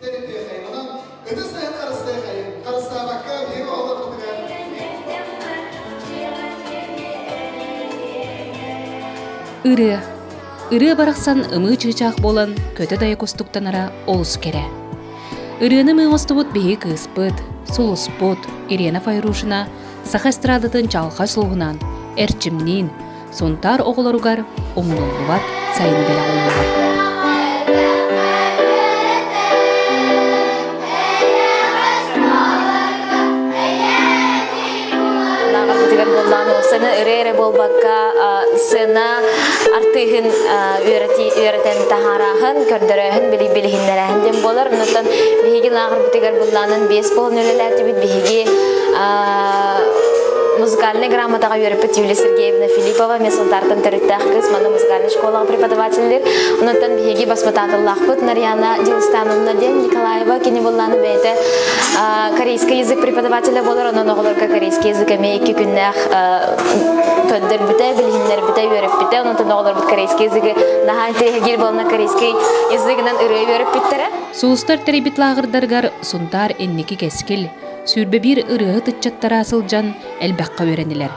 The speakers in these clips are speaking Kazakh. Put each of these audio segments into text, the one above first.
Ыры барақсан ымы чыычақ болан көті дайы костуктанара олыс кере. Ырыны мыңостыбыт бейі кыспыт, сулуспыт, Ирена Файрушина, саха эстрадатын чалға сұлғынан, әрчімнен, сонтар оғыларугар, омылуғат сайыны белі олмағар. Сena ere bolbakka sena artihın öğreten taharahan kördöröhün bilihinlerehen dem bolar nutan bihigi lağır bitigar bullanan baseball nölelerti bit bihigi музыкальная грамотаға үйрепет Юлия Сергеевна Филиппова мен сонтартын төріттәқ кыз мана музыкальный школаға преподавательдер онытан бихеги басмататыллақпыт Нарьяна Дилстановна ден Николаева кені болланы бәйті корейский язык преподавателя болар онын оғылырға корейский язык әме 2 күннәқ төддер біте білгендер біте үйреп біте онытан оғылыр бұд корейский языгы нахан терегер болна корейский языгынан үрей үйреп біттері Соғыстар тәребет лағырдарғар сонтар эннеки кескіл Сүрбе бир ырығы тытчаттара асылжан әлбәққа өренілер.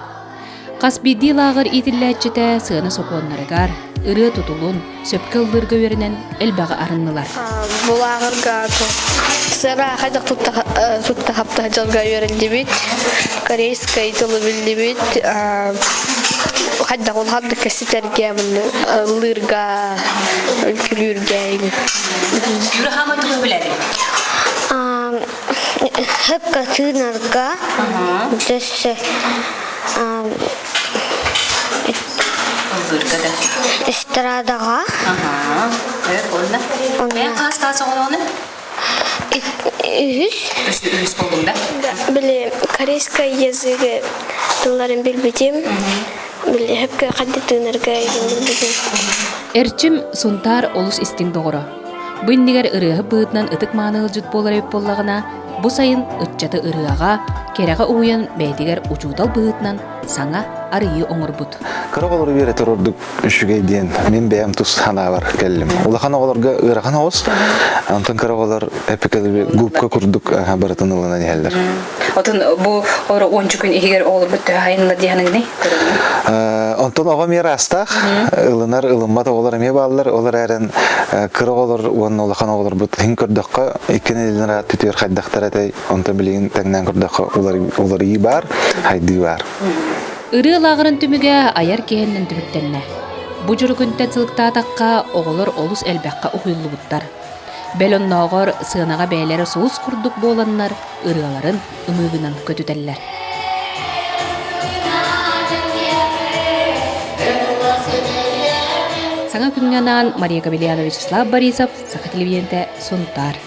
Қасбиди лағыр итілләтчеті сığını соқуанларығар, ырығы тұтылын, сөпкі ұлырғы өренен әлбәғы арыннылар. Бұл ағырға сыра қайдақ тұтта қапта жалға өренді бит, корейскай тұлы білді бит, қайдақ ол қабды кәсітерге ұлырға, үлкілерге. Үрі қамай тұлы біләді? Хепка тынарга, десе эстрадаға. Мен қас оғылығыны? Үз болдың да? Біле корейскай языгы тылларын білбедем. Біле хепка қадды тынарга білбедем. Әрчім сонтар олыс істің доғыры. Бұйындегер ырығы бұғытнан ұтық маңығы жұт болар өп болағына, бұ сайын ұтчаты ырыға, кереға ұйын бәйдегер ұчудал бұғытнан саңа арыйы оңыр бұд. Қырық олар веретер ордық үшіге дейін мен бәйім тұс хана бар кәлім. Олақан оларға ыраған оғыз, антын қырық олар әпекеді губка күрдік барытын ұлына нәлдер. Отын бұл оры 10 күн егер олар бұтты айынла дейінің не? Онтон оға мер астақ, ылынар ылынмат оғылар ме балылар, олар әрін қырық олар оның олақан олар бұт хин күрдіққа, еккен елінер түтер қайдақтар әтей, онтон білеген тәңнен күрдіққа олар үй бар, хайды бар. Ыры лағырын түміге аяр кейіннің түміктенне. Бұ жүрі күнтен сылықта атаққа оғылар олыс әлбәққа ұхылы бұттар. Бәлін нағыр сығынаға бәйлері соғыз құрдық боланнар ырыларын ұмығынан көтүтәлілер. Саңа күнганан Мария Габелиана Вячеслав Борисов, Саха телевидениеде Сонтар.